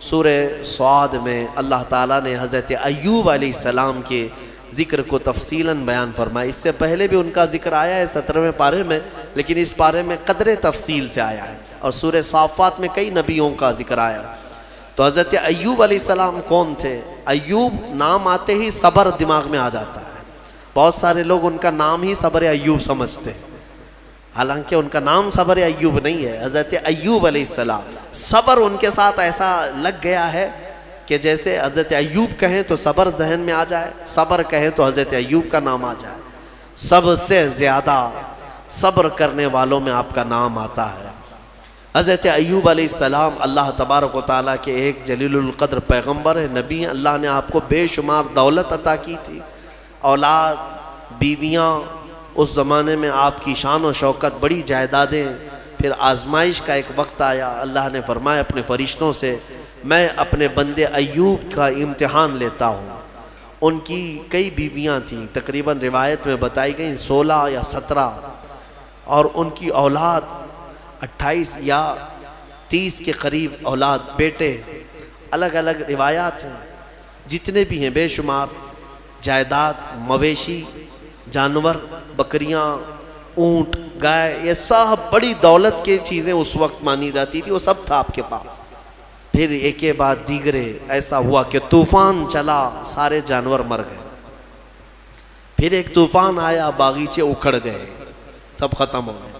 سورہ صاد میں اللہ تعالیٰ نے حضرت ایوب علیہ السلام کے ذکر کو تفصیلاً بیان فرمایا. اس سے پہلے بھی ان کا ذکر آیا ہے 17ویں پارے میں، لیکن اس پارے میں قدر تفصیل سے آیا ہے. اور سورہ صافات میں کئی نبیوں کا ذکر آیا. تو حضرت ایوب علیہ السلام کون تھے؟ ایوب نام آتے ہی صبر دماغ میں آ جاتا ہے. بہت سارے لوگ ان کا نام ہی صبر ایوب سمجھتے ہیں، حالانکہ ان کا نام صبر ایوب نہیں ہے. حضرت ایوب علیہ السلام، صبر ان کے ساتھ ایسا لگ گیا ہے کہ جیسے حضرت ایوب کہیں تو صبر ذہن میں آ جائے، صبر کہیں تو حضرت ایوب کا نام آ جائے. سب سے زیادہ صبر کرنے والوں میں آپ کا نام آتا ہے. حضرت ایوب علیہ السلام اللہ تبارک و تعالیٰ کے ایک جلیل القدر پیغمبر ہے، نبی ہیں. اللہ نے آپ کو بے شمار دولت عطا کی تھی، اولاد، بیویاں. اس زمانے میں آپ کی شان و شوکت، بڑی جائیدادیں. پھر آزمائش کا ایک وقت آیا. اللہ نے فرمایا اپنے فرشتوں سے، میں اپنے بندے ایوب کا امتحان لیتا ہوں. ان کی کئی بیویاں تھیں، تقریباً روایت میں بتائی گئیں 16 یا 17، اور ان کی اولاد 28 یا 30 کے قریب اولاد، بیٹے. الگ الگ روایات ہیں. جتنے بھی ہیں بے شمار جائیداد، مویشی، جانور، بکریاں، اونٹ، گائے، یہ سب بڑی دولت کی چیزیں اس وقت مانی جاتی تھی، وہ سب تھا آپ کے پاس. پھر ایک کے بعد دیگرے ایسا ہوا کہ طوفان چلا، سارے جانور مر گئے. پھر ایک طوفان آیا، باغیچے اکھڑ گئے، سب ختم ہو گئے.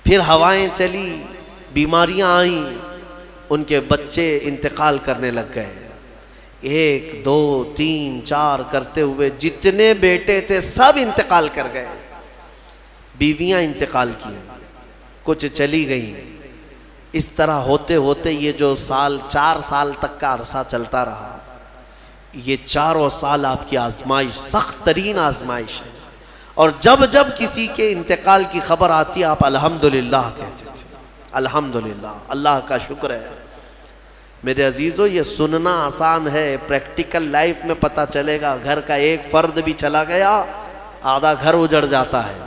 پھر ہوائیں چلی، بیماریاں آئیں، ان کے بچے انتقال کرنے لگ گئے. 1 2 3 4 کرتے ہوئے جتنے بیٹے تھے سب انتقال کر گئے. بیویاں انتقال کی، کچھ چلی گئیں. اس طرح ہوتے ہوتے یہ جو 4 سال تک کا عرصہ چلتا رہا، یہ 4 سال آپ کی آزمائش، سخت ترین آزمائش ہے. اور جب جب کسی کے انتقال کی خبر آتی آپ الحمدللہ کہتے تھے. الحمدللہ، اللہ کا شکر ہے. میرے عزیزو، یہ سننا آسان ہے، پریکٹیکل لائف میں پتہ چلے گا. گھر کا ایک فرد بھی چلا گیا، آدھا گھر اجڑ جاتا ہے.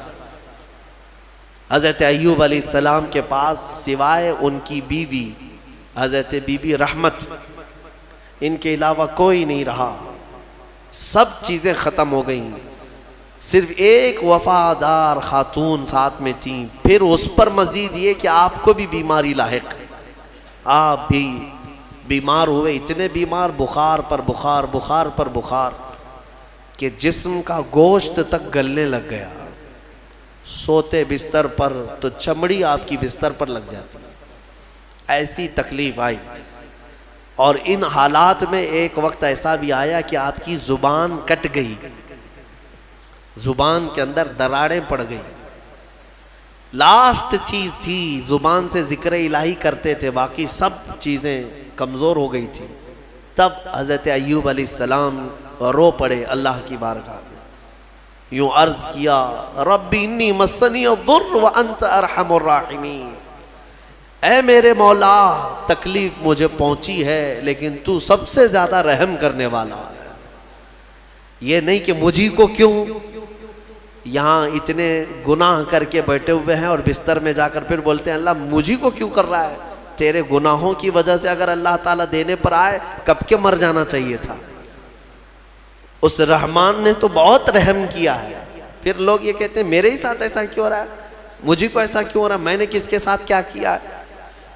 حضرت ایوب علیہ السلام کے پاس سوائے ان کی بیوی حضرت بی بی رحمت، ان کے علاوہ کوئی نہیں رہا. سب چیزیں ختم ہو گئیں. صرف ایک وفادار خاتون ساتھ میں تھیں. پھر اس پر مزید یہ کہ آپ کو بھی بیماری لاحق، آپ بھی بیمار ہوئے. اتنے بیمار، بخار پر بخار، بخار پر بخار، کہ جسم کا گوشت تک گلنے لگ گیا. سوتے بستر پر تو چمڑی آپ کی بستر پر لگ جاتی. ایسی تکلیف آئی. اور ان حالات میں ایک وقت ایسا بھی آیا کہ آپ کی زبان کٹ گئی، زبان کے اندر دراڑیں پڑ گئی. لاسٹ چیز تھی، زبان سے ذکر الہی کرتے تھے، باقی سب چیزیں کمزور ہو گئی تھی. تب حضرت ایوب علیہ السلام رو پڑے اللہ کی بارگاہ میں. یوں عرض کیا، رب انی مسنی الضر وانت ارحم الراحمین. اے میرے مولا، تکلیف مجھے پہنچی ہے لیکن تو سب سے زیادہ رحم کرنے والا ہے. یہ نہیں کہ مجھی کو کیوں. یہاں اتنے گناہ کر کے بیٹھے ہوئے ہیں اور بستر میں جا کر پھر بولتے ہیں اللہ مجھی کو کیوں کر رہا ہے. تیرے گناہوں کی وجہ سے اگر اللہ تعالیٰ دینے پر آئے کب کے مر جانا چاہیے تھا. اس رحمان نے تو بہت رحم کیا ہے. پھر لوگ یہ کہتے ہیں میرے ہی ساتھ ایسا کیوں ہو رہا ہے، مجھے کو ایسا کیوں ہو رہا ہے، میں نے کس کے ساتھ کیا کیا ہے.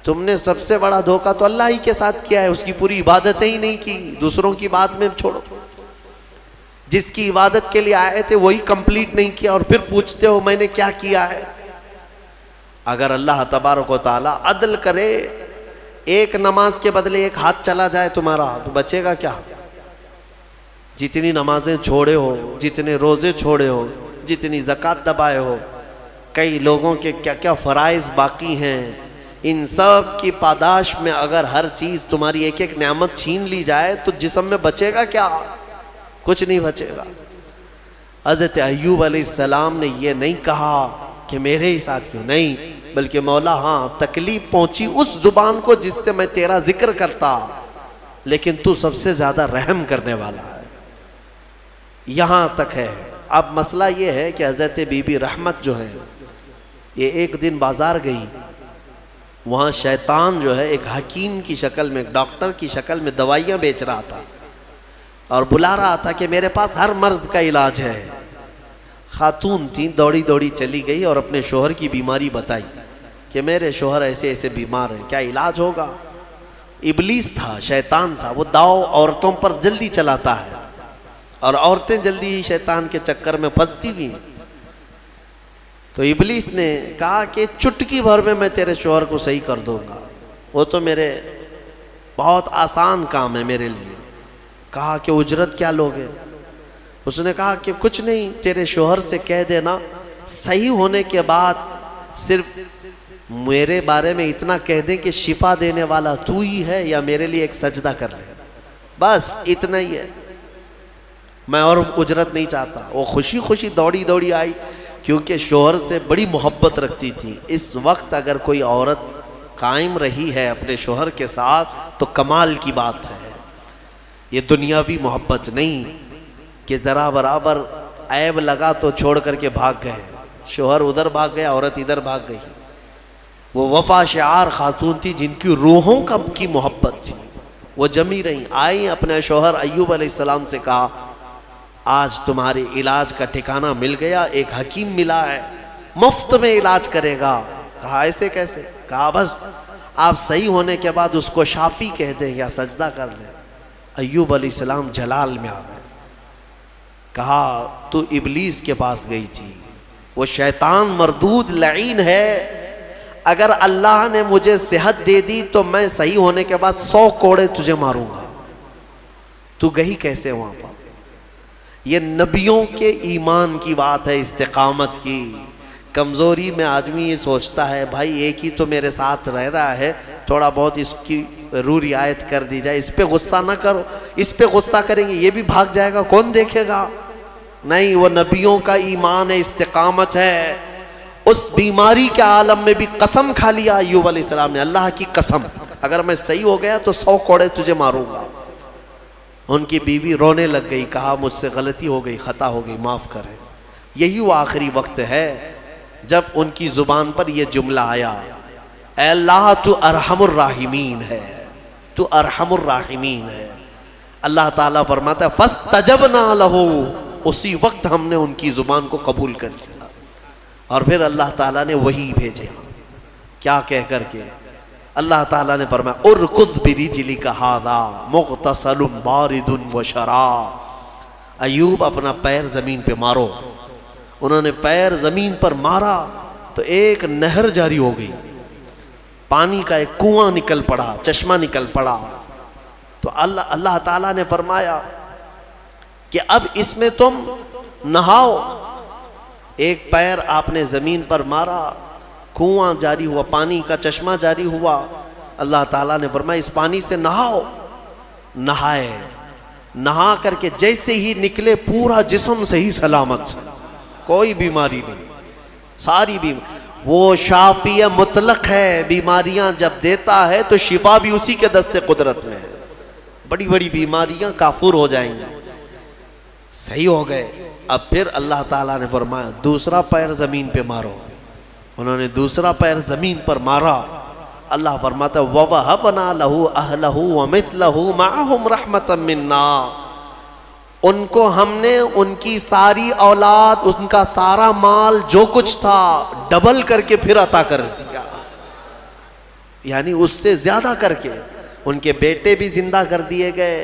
تم نے سب سے بڑا دھوکہ تو اللہ ہی کے ساتھ کیا ہے. اس کی پوری عبادتیں ہی نہیں کی، دوسروں کی بات میں چھوڑو. جس کی عبادت کے لیے آئے تھے وہی کمپلیٹ نہیں کیا، اور پھر پوچھتے ہو میں نے کیا کیا ہے. اگر اللہ تبارک و تعالیٰ عدل کرے، ایک نماز کے بدلے ایک ہاتھ چلا جائے تمہارا، تو بچے گا کیا. جتنی نمازیں چھوڑے ہو، جتنے روزے چھوڑے ہو، جتنی زکوٰۃ دبائے ہو، کئی لوگوں کے کیا کیا فرائض باقی ہیں، ان سب کی پاداش میں اگر ہر چیز تمہاری ایک ایک نعمت چھین لی جائے تو جسم میں بچے گا کیا؟ کچھ نہیں بچے گا. حضرت ایوب علیہ السلام نے یہ نہیں کہا کہ میرے ہی ساتھ کیوں، نہیں، بلکہ مولا ہاں تکلیف پہنچی اس زبان کو جس سے میں تیرا ذکر کرتا، لیکن تو سب سے زیادہ رحم کرنے والا ہے. یہاں تک ہے. اب مسئلہ یہ ہے کہ حضرت بی بی رحمت جو ہے، یہ ایک دن بازار گئی وہاں شیطان جو ہے ایک حکیم کی شکل میں، ایک ڈاکٹر کی شکل میں دوائیاں بیچ رہا تھا اور بلا رہا تھا کہ میرے پاس ہر مرض کا علاج ہے۔ خاتون تھی، دوڑی دوڑی چلی گئی اور اپنے شوہر کی بیماری بتائی کہ میرے شوہر ایسے ایسے بیمار ہیں، کیا علاج ہوگا؟ ابلیس تھا، شیطان تھا، وہ داؤ عورتوں پر جلدی چلاتا ہے اور عورتیں جلدی ہی شیطان کے چکر میں پھنستی بھی ہیں۔ تو ابلیس نے کہا کہ چٹکی بھر میں تیرے شوہر کو صحیح کر دوں گا، وہ تو میرے بہت آسان کام ہے میرے لیے۔ کہا کہ اجرت کیا لوگے؟ اس نے کہا کہ کچھ نہیں، تیرے شوہر سے کہہ دینا صحیح ہونے کے بعد صرف میرے بارے میں اتنا کہہ دیں کہ شفا دینے والا تو ہی ہے، یا میرے لیے ایک سجدہ کر لے، بس اتنا ہی ہے، میں اور اجرت نہیں چاہتا۔ وہ خوشی خوشی دوڑی دوڑی آئی، کیونکہ شوہر سے بڑی محبت رکھتی تھی۔ اس وقت اگر کوئی عورت قائم رہی ہے اپنے شوہر کے ساتھ تو کمال کی بات ہے، یہ دنیاوی محبت نہیں کہ ذرا برابر عیب لگا تو چھوڑ کر کے بھاگ گئے، شوہر ادھر بھاگ گیا، عورت ادھر بھاگ گئی۔ وہ وفا شعار خاتون تھی جن کی روحوں کی محبت تھی، وہ جمی رہیں، آئی اپنے شوہر ایوب علیہ السلام سے کہا آج تمہارے علاج کا ٹھکانہ مل گیا، ایک حکیم ملا ہے، مفت میں علاج کرے گا۔ کہا ایسے کیسے؟ کہا بس آپ صحیح ہونے کے بعد اس کو شافی کہہ دیں یا سجدہ کر لیں۔ ایوب علیہ السلام جلال میں آ گئے، کہا تو ابلیس کے پاس گئی تھی، وہ شیطان مردود لعین ہے، اگر اللہ نے مجھے صحت دے دی تو میں صحیح ہونے کے بعد 100 کوڑے تجھے ماروں گا، تو گئی کیسے وہاں پر؟ یہ نبیوں کے ایمان کی بات ہے، استقامت کی۔ کمزوری میں آدمی یہ سوچتا ہے بھائی ایک ہی تو میرے ساتھ رہ رہا ہے، تھوڑا بہت اس کی رعایت کر دی جائے، اس پہ غصہ نہ کرو، اس پہ غصہ کریں گے یہ بھی بھاگ جائے گا، کون دیکھے گا؟ نہیں، وہ نبیوں کا ایمان ہے، استقامت ہے۔ اس بیماری کے عالم میں بھی قسم کھا لیا ایوب علیہ السلام نے، اللہ کی قسم اگر میں صحیح ہو گیا تو 100 کوڑے تجھے ماروں گا۔ ان کی بیوی رونے لگ گئی، کہا مجھ سے غلطی ہو گئی، خطا ہو گئی، معاف کریں۔ یہی وہ آخری وقت ہے جب ان کی زبان پر یہ جملہ آیا، اے اللہ تو ارحم الراحمین ہے، تو ارحم الراحمین ہے۔ اللہ تعالیٰ فرماتا ہے فاستجبنا لہ، اسی وقت ہم نے ان کی زبان کو قبول کر لیا، اور پھر اللہ تعالیٰ نے وہی بھیجے، کیا کہہ کر کے؟ اللہ تعالیٰ نے فرمایا ارکض برجلک ھذا مغتسل بارد وشراب، ایوب اپنا پیر زمین پہ مارو۔ انہوں نے پیر زمین پر مارا تو ایک نہر جاری ہو گئی، پانی کا ایک کنواں نکل پڑا، چشمہ نکل پڑا۔ تو اللہ تعالیٰ نے فرمایا کہ اب اس میں تم نہاؤ۔ ایک پیر آپ نے زمین پر مارا، کنواں جاری ہوا، پانی کا چشمہ جاری ہوا۔ اللہ تعالیٰ نے فرمایا اس پانی سے نہاؤ۔ نہائے، نہا کر کے جیسے ہی نکلے پورا جسم صحیح سلامت، کوئی بیماری نہیں، ساری بیماری۔ وہ شافی مطلق ہے، بیماریاں جب دیتا ہے تو شفا بھی اسی کے دست قدرت میں ہے۔ بڑی بڑی بیماریاں کافور ہو جائیں گی، صحیح ہو گئے۔ اب پھر اللہ تعالیٰ نے فرمایا دوسرا پیر زمین پہ مارو۔ انہوں نے دوسرا پیر زمین پر مارا۔ اللہ فرماتا وَوَهَبْنَا لَهُ أَهْلَهُ وَمِثْلَهُ مَعَهُمْ رَحْمَةً مِنَّا، ان کو ہم نے ان کی ساری اولاد، ان کا سارا مال جو کچھ تھا ڈبل کر کے پھر عطا کر دیا، یعنی اس سے زیادہ کر کے۔ ان کے بیٹے بھی زندہ کر دیے گئے،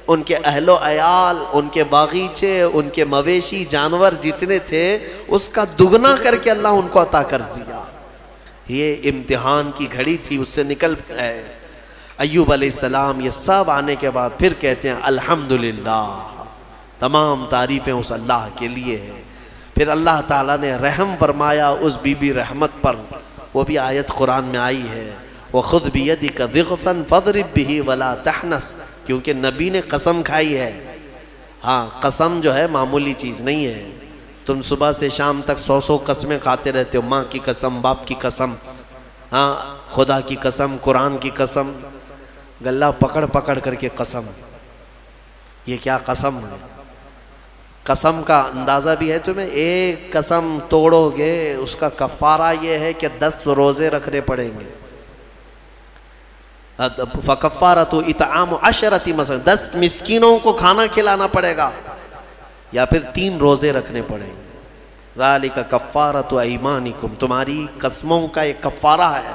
ان کے اہل و عیال، ان کے باغیچے، ان کے مویشی جانور جتنے تھے اس کا دگنا کر کے اللہ ان کو عطا کر دیا۔ یہ امتحان کی گھڑی تھی، اس سے نکل ہے ایوب علیہ السلام۔ یہ سب آنے کے بعد پھر کہتے ہیں الحمدللہ، تمام تعریفیں اس اللہ کے لیے ہیں۔ پھر اللہ تعالیٰ نے رحم فرمایا اس بی بی رحمت پر، وہ بھی آیت قرآن میں آئی ہے وَخُذْ بِيَدِكَ ضِغْثًا فَاضْرِبْ بِهِ وَلَا تَحْنَثْ، کیونکہ نبی نے قسم کھائی ہے۔ ہاں، قسم جو ہے معمولی چیز نہیں ہے۔ تم صبح سے شام تک 100 قسمیں کھاتے رہتے ہو، ماں کی قسم، باپ کی قسم، ہاں خدا کی قسم، قرآن کی قسم، گلہ پکڑ پکڑ کر کے قسم۔ یہ کیا قسم ہے؟ قسم کا اندازہ بھی ہے تمہیں؟ ایک قسم توڑو گے اس کا کفارہ یہ ہے کہ 10 روزے رکھنے پڑیں گے، فکفارۃ اطعام 10 مساکین، 10 مسکینوں کو کھانا کھلانا پڑے گا، یا پھر 3 روزے رکھنے پڑیں گے۔ ذالک کفارۃ ایمانکم، تمہاری قسموں کا ایک کفارہ ہے۔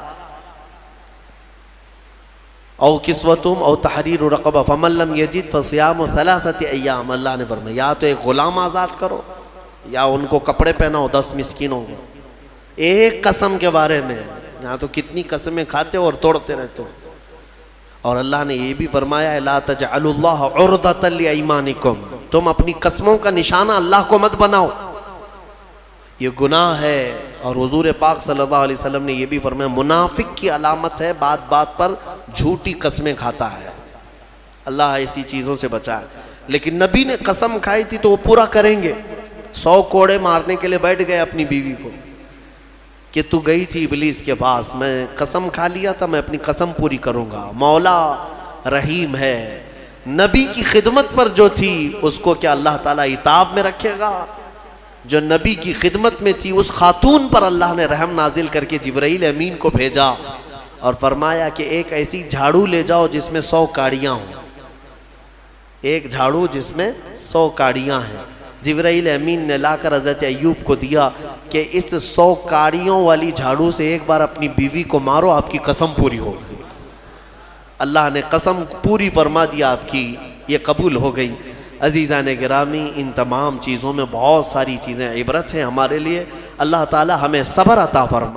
او کسوتہم او تحریر رقبہ فمن لم یجد فصیام 3 ایام، اللہ نے فرمایا یا تو ایک غلام آزاد کرو یا ان کو کپڑے پہناؤ 10 مسکینوں کو۔ ایک قسم کے بارے میں یہاں تو کتنی قسمیں کھاتے ہو اور توڑتے رہتے ہو۔ اور اللہ نے یہ بھی فرمایا لا تجعلوا اللہ عرضۃ لایمانکم، تم اپنی قسموں کا نشانہ اللہ کو مت بناؤ، یہ گناہ ہے۔ اور حضور پاک صلی اللہ علیہ وسلم نے یہ بھی فرمایا منافق کی علامت ہے بات بات پر جھوٹی قسمیں کھاتا ہے، اللہ ایسی چیزوں سے بچائے۔ لیکن نبی نے قسم کھائی تھی تو وہ پورا کریں گے۔ 100 کوڑے مارنے کے لیے بیٹھ گئے اپنی بیوی کو کہ تو گئی تھی ابلیس کے پاس، میں قسم کھا لیا تھا، میں اپنی قسم پوری کروں گا۔ مولا رحیم ہے، نبی کی خدمت پر جو تھی اس کو کیا اللہ تعالیٰ عتاب میں رکھے گا؟ جو نبی کی خدمت میں تھی اس خاتون پر اللہ نے رحم نازل کر کے جبرائیل امین کو بھیجا اور فرمایا کہ ایک ایسی جھاڑو لے جاؤ جس میں 100 کاڑیاں ہوں، ایک جھاڑو جس میں 100 کاڑیاں ہیں۔ جبرائیل امین نے لا کر حضرت ایوب کو دیا کہ اس 100 کاڑیوں والی جھاڑو سے ایک بار اپنی بیوی کو مارو، آپ کی قسم پوری ہو گئی۔ اللہ نے قسم پوری فرما دیا آپ کی، یہ قبول ہو گئی۔ عزیزان گرامی، ان تمام چیزوں میں بہت ساری چیزیں عبرت ہیں ہمارے لیے۔ اللہ تعالی ہمیں صبر عطا فرما۔